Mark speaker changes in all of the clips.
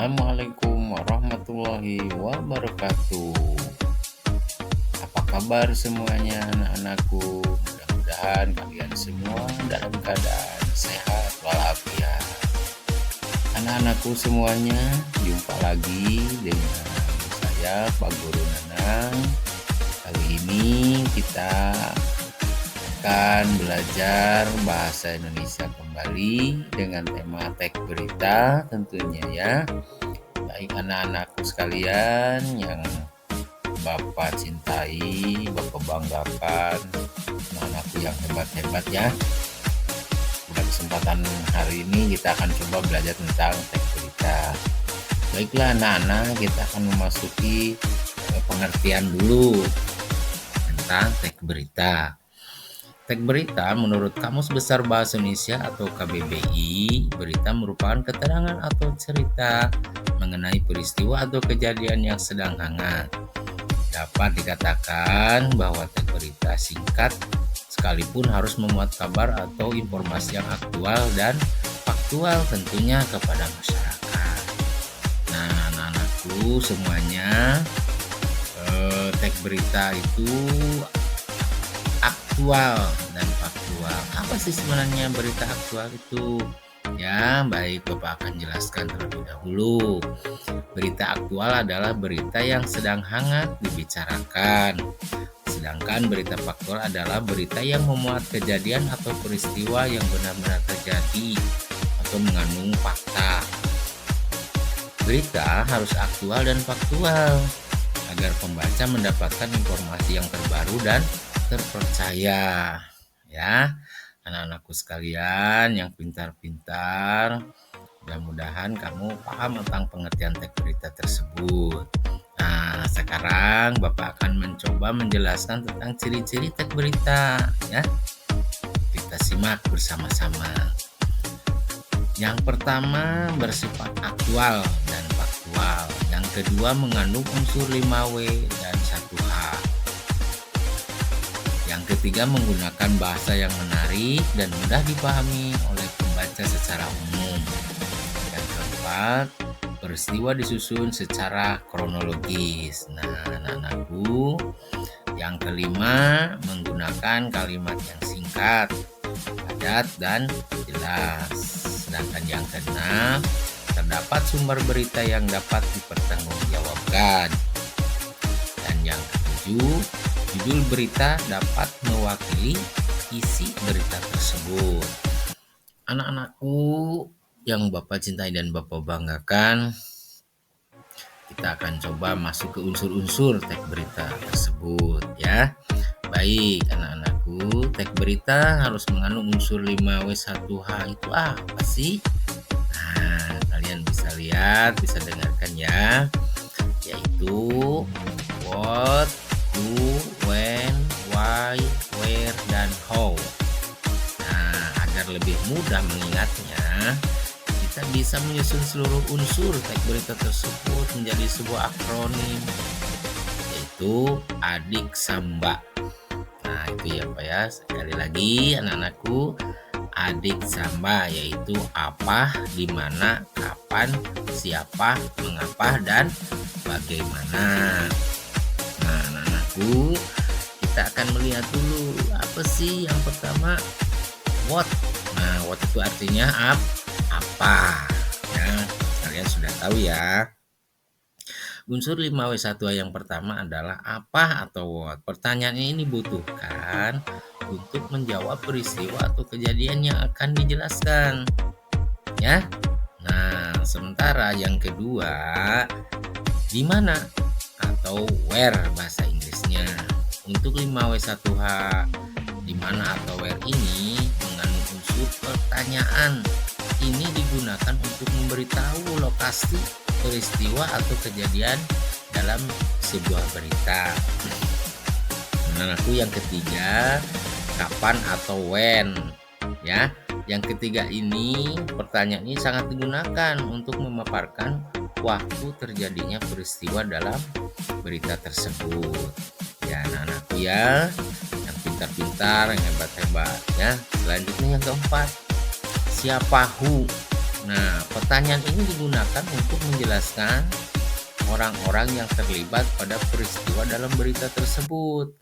Speaker 1: Assalamualaikum warahmatullahi wabarakatuh. Apa kabar semuanya anak-anakku? Mudah-mudahan kalian semua dalam keadaan sehat walafiat. Anak-anakku semuanya, jumpa lagi dengan saya Pak Guru Nanang. Kali ini kita akan belajar bahasa Indonesia kembali dengan tema teks berita tentunya ya. Baik anak-anakku sekalian yang Bapak cintai, Bapak banggakan, anak-anakku yang hebat-hebat ya. Pada kesempatan hari ini kita akan coba belajar tentang teks berita. Baiklah anak-anak, kita akan memasuki pengertian dulu tentang teks berita. Teks berita menurut Kamus Besar Bahasa Indonesia atau KBBI, berita merupakan keterangan atau cerita mengenai peristiwa atau kejadian yang sedang hangat. Dapat dikatakan bahwa teks berita singkat sekalipun harus memuat kabar atau informasi yang aktual dan faktual tentunya kepada masyarakat. Nah, anak-anakku semuanya, teks berita itu aktual dan faktual. Apa sih sebenarnya berita aktual itu? Ya, baik, Bapak akan jelaskan terlebih dahulu. Berita aktual adalah berita yang sedang hangat dibicarakan. Sedangkan berita faktual adalah berita yang memuat kejadian atau peristiwa yang benar-benar terjadi atau mengandung fakta. Berita harus aktual dan faktual agar pembaca mendapatkan informasi yang terbaru dan terpercaya ya. Anak-anakku sekalian yang pintar-pintar, mudah-mudahan kamu paham tentang pengertian teks berita tersebut. Nah, sekarang Bapak akan mencoba menjelaskan tentang ciri-ciri teks berita ya. Kita simak bersama-sama. Yang pertama, bersifat aktual dan faktual. Yang kedua, mengandung unsur 5W dan 1H. Yang ketiga, menggunakan bahasa yang menarik dan mudah dipahami oleh pembaca secara umum. Yang keempat, peristiwa disusun secara kronologis. Nah, anak-anakku, yang kelima, menggunakan kalimat yang singkat, padat, dan jelas. Sedangkan yang keenam, terdapat sumber berita yang dapat dipertanggungjawabkan. Dan yang ketujuh, judul berita dapat mewakili isi berita tersebut. Anak-anakku yang Bapak cintai dan Bapak banggakan, kita akan coba masuk ke unsur-unsur teks berita tersebut ya. Baik anak-anakku, teks berita harus mengandung unsur 5W 1H. Itu apa sih? Nah, kalian bisa lihat, bisa dengarkan ya, yaitu what, who, when, why, where, dan how. Nah, agar lebih mudah mengingatnya, kita bisa menyusun seluruh unsur teks berita tersebut menjadi sebuah akronim, yaitu adik samba. Nah, itu ya Pak ya. Sekali lagi anak-anakku, adik samba yaitu apa, di mana, kapan, siapa, mengapa, dan bagaimana. Nah, anak-anakku, kita akan melihat dulu apa sih yang pertama, what. Nah, what itu artinya apa ya, kalian sudah tahu ya. Unsur 5W1H yang pertama adalah apa atau what. Pertanyaan ini dibutuhkan untuk menjawab peristiwa atau kejadian yang akan dijelaskan ya. Nah, sementara yang kedua, di mana atau where bahasa Inggrisnya. Untuk 5W1H, di mana atau where ini mengandung unsur pertanyaan. Ini digunakan untuk memberitahu lokasi peristiwa atau kejadian dalam sebuah berita. Nah, aku yang ketiga, kapan atau when ya. Yang ketiga ini, pertanyaan ini sangat digunakan untuk memaparkan waktu terjadinya peristiwa dalam berita tersebut. Ya anak-anakku ya, yang pintar-pintar, yang hebat-hebat ya. Selanjutnya yang keempat, siapa who. Nah, pertanyaan ini digunakan untuk menjelaskan orang-orang yang terlibat pada peristiwa dalam berita tersebut.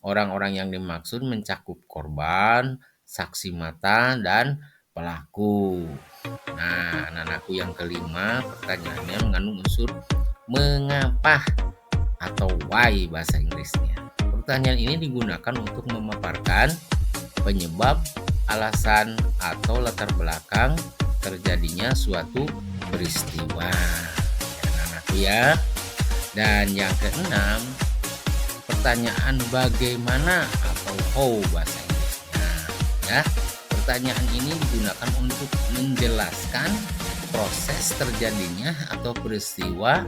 Speaker 1: Orang-orang yang dimaksud mencakup korban, saksi mata, dan pelaku. Nah, anak-anakku yang kelima, pertanyaannya mengandung unsur mengapa atau why bahasa Inggrisnya. Pertanyaan ini digunakan untuk memaparkan penyebab, alasan, atau latar belakang terjadinya suatu peristiwa. Ya, anak-anakku ya. Dan yang keenam, pertanyaan bagaimana atau how bahasa Inggrisnya. Ya, pertanyaan ini digunakan untuk menjelaskan proses terjadinya atau peristiwa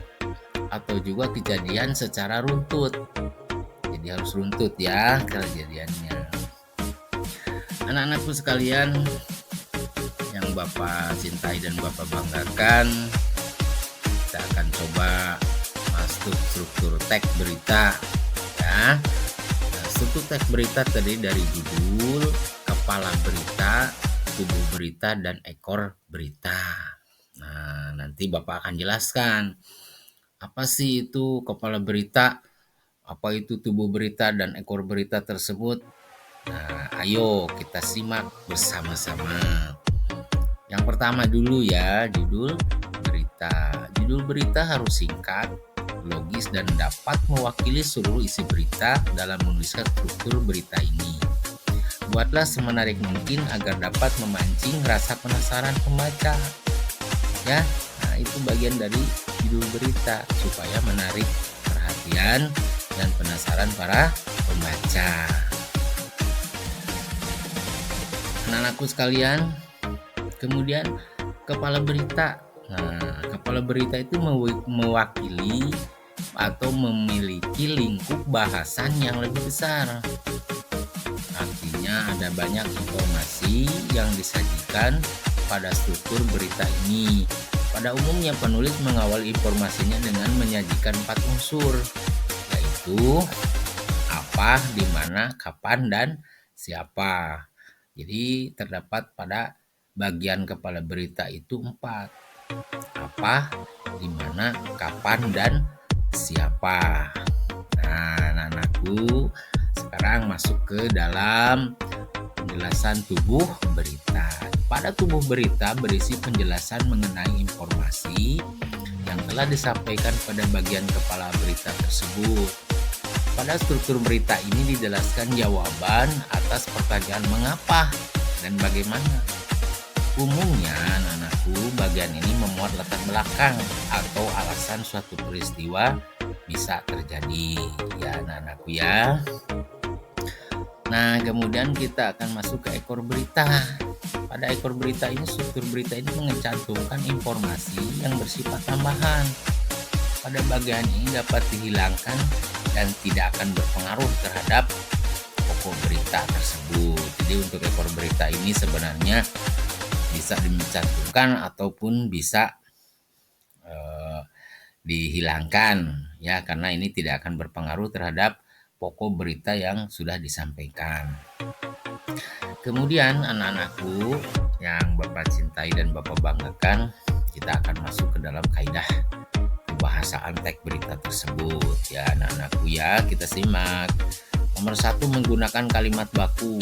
Speaker 1: atau juga kejadian secara runtut. Jadi harus runtut ya kejadiannya. Anak-anakku sekalian yang Bapak cintai dan Bapak banggakan, kita akan coba masuk struktur teks berita ya. Nah, struktur teks berita terdiri dari judul, kepala berita, tubuh berita, dan ekor berita. Nah, nanti Bapak akan jelaskan apa sih itu kepala berita, apa itu tubuh berita, dan ekor berita tersebut. Nah, ayo kita simak bersama-sama. Yang pertama dulu ya, judul berita. Judul berita harus singkat, logis, dan dapat mewakili seluruh isi berita dalam menuliskan struktur berita ini. Buatlah semenarik mungkin agar dapat memancing rasa penasaran pembaca. Ya, nah itu bagian dari judul berita supaya menarik perhatian dan penasaran para pembaca. Anak-anakku sekalian, kemudian kepala berita. Nah, kepala berita itu mewakili atau memiliki lingkup bahasan yang lebih besar. Artinya ada banyak informasi yang disajikan pada struktur berita ini. Pada umumnya penulis mengawal informasinya dengan menyajikan 4 unsur, yaitu apa, di mana, kapan, dan siapa. Jadi terdapat pada bagian kepala berita itu 4. Apa, di mana, kapan, dan siapa. Nah, anak-anakku, sekarang masuk ke dalam penjelasan tubuh berita. Pada tubuh berita berisi penjelasan mengenai informasi yang telah disampaikan pada bagian kepala berita tersebut. Pada struktur berita ini dijelaskan jawaban atas pertanyaan mengapa dan bagaimana. Umumnya, anak-anakku, bagian ini memuat latar belakang atau alasan suatu peristiwa bisa terjadi. Ya, anak-anakku ya. Nah, kemudian kita akan masuk ke ekor berita. Pada ekor berita ini, struktur berita ini mencantumkan informasi yang bersifat tambahan. Pada bagian ini dapat dihilangkan dan tidak akan berpengaruh terhadap pokok berita tersebut. Jadi untuk ekor berita ini sebenarnya bisa dicantumkan ataupun bisa dihilangkan ya, karena ini tidak akan berpengaruh terhadap pokok berita yang sudah disampaikan. Kemudian anak-anakku yang Bapak cintai dan Bapak banggakan, kita akan masuk ke dalam kaidah kebahasaan teks berita tersebut. Ya anak-anakku ya, kita simak. Nomor 1, menggunakan kalimat baku.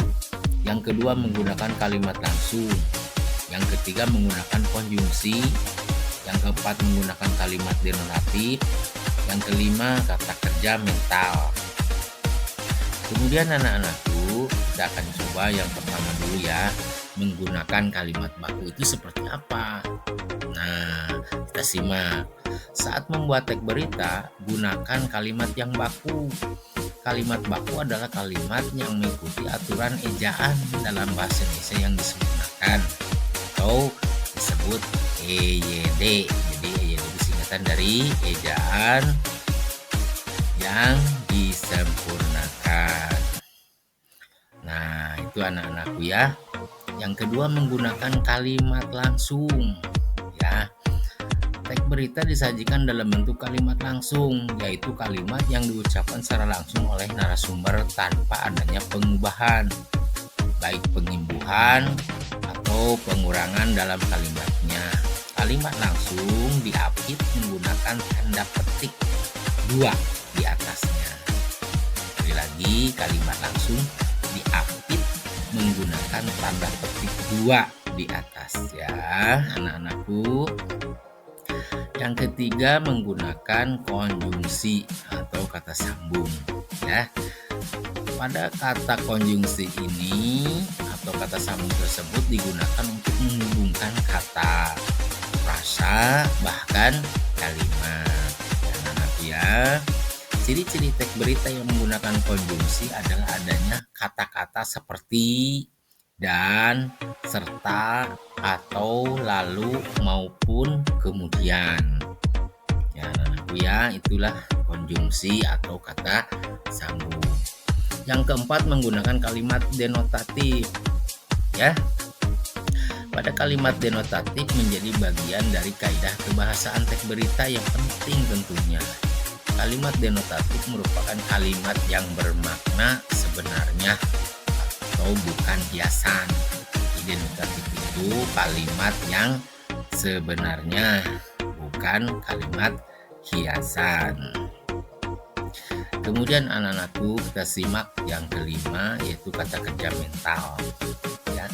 Speaker 1: Yang kedua, menggunakan kalimat langsung. Yang ketiga, menggunakan konjungsi. Yang keempat, menggunakan kalimat denotatif. Yang kelima, kata kerja mental. Kemudian anak-anakku, kita akan coba yang pertama dulu ya, menggunakan kalimat baku itu seperti apa. Nah, kita simak. Saat membuat teks berita, gunakan kalimat yang baku. Kalimat baku adalah kalimat yang mengikuti aturan ejaan dalam bahasa Indonesia yang disempurnakan atau disebut EYD. Jadi EYD itu singkatan dari ejaan yang disempurnakan. Nah, itu anak-anakku ya. Yang kedua, menggunakan kalimat langsung ya. Teks berita disajikan dalam bentuk kalimat langsung, yaitu kalimat yang diucapkan secara langsung oleh narasumber tanpa adanya pengubahan, baik pengimbuhan atau pengurangan dalam kalimatnya. Kalimat langsung diapit menggunakan tanda petik 2 di atasnya. Sekali lagi, kalimat langsung diapit menggunakan tanda petik 2 di atas ya, anak-anakku. Yang ketiga, menggunakan konjungsi atau kata sambung ya. Pada kata konjungsi ini atau kata sambung tersebut digunakan untuk menghubungkan kata, frasa, bahkan kalimat. Anak-anak ya, ciri-ciri teks berita yang menggunakan konjungsi adalah adanya kata-kata seperti, dan, serta, atau, lalu, maupun, kemudian. Ya anak-anakku ya, itulah konjungsi atau kata sambung. Yang keempat, menggunakan kalimat denotatif ya. Pada kalimat denotatif menjadi bagian dari kaidah kebahasaan teks berita yang penting tentunya. Kalimat denotatif merupakan kalimat yang bermakna sebenarnya atau bukan hiasan. Denotatif itu kalimat yang sebenarnya, bukan kalimat hiasan. Kemudian anak-anakku, kita simak yang kelima, yaitu kata kerja mental ya.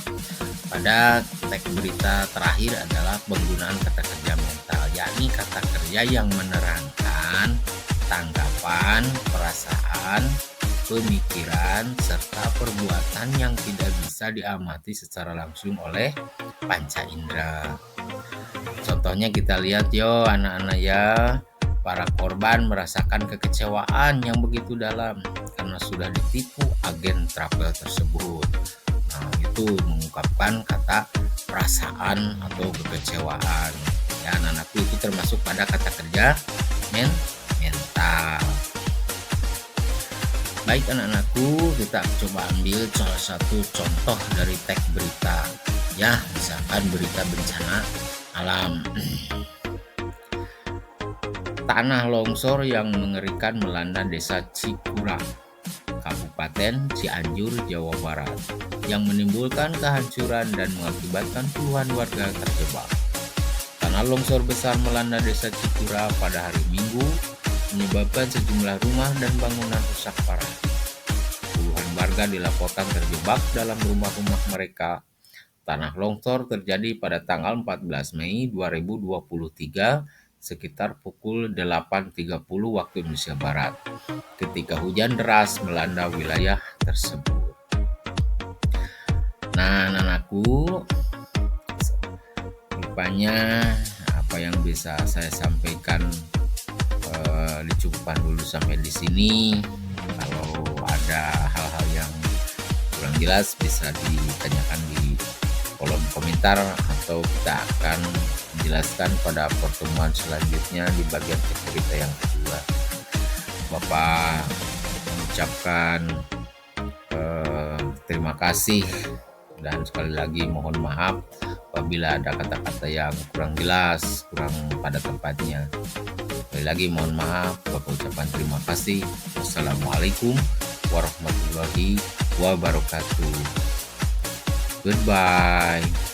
Speaker 1: Pada teks berita terakhir adalah penggunaan kata kerja mental, yakni kata kerja yang menerangkan tanggapan, perasaan, pemikiran, serta perbuatan yang tidak bisa diamati secara langsung oleh panca indera. Contohnya kita lihat yo anak-anak ya, para korban merasakan kekecewaan yang begitu dalam karena sudah ditipu agen travel tersebut. Nah, itu mengungkapkan kata perasaan atau kekecewaan. Ya, anak-anakku, itu termasuk pada kata kerja mental. Baik anak-anakku, kita coba ambil salah satu contoh dari teks berita. Ya, misalkan berita bencana alam. Tanah longsor yang mengerikan melanda desa Cikurang, Kabupaten Cianjur, Jawa Barat, yang menimbulkan kehancuran dan mengakibatkan puluhan warga terjebak. Tanah longsor besar melanda desa Cikurang pada hari Minggu, menyebabkan sejumlah rumah dan bangunan rusak parah. Puluhan warga dilaporkan terjebak dalam rumah-rumah mereka. Tanah longsor terjadi pada tanggal 14 Mei 2023 sekitar pukul 8.30 waktu Indonesia Barat, ketika hujan deras melanda wilayah tersebut. Nah, anak-anakku, rupanya apa yang bisa saya sampaikan dicukupkan dulu sampai di sini. Kalau ada hal-hal yang kurang jelas bisa ditanyakan di kolom komentar, atau kita akan menjelaskan pada pertemuan selanjutnya di bagian teks berita yang kedua. Bapak mengucapkan terima kasih dan sekali lagi mohon maaf apabila ada kata-kata yang kurang jelas, kurang pada tempatnya. Sekali lagi mohon maaf, Bapak ucapkan terima kasih. Wassalamualaikum warahmatullahi wabarakatuh. Goodbye.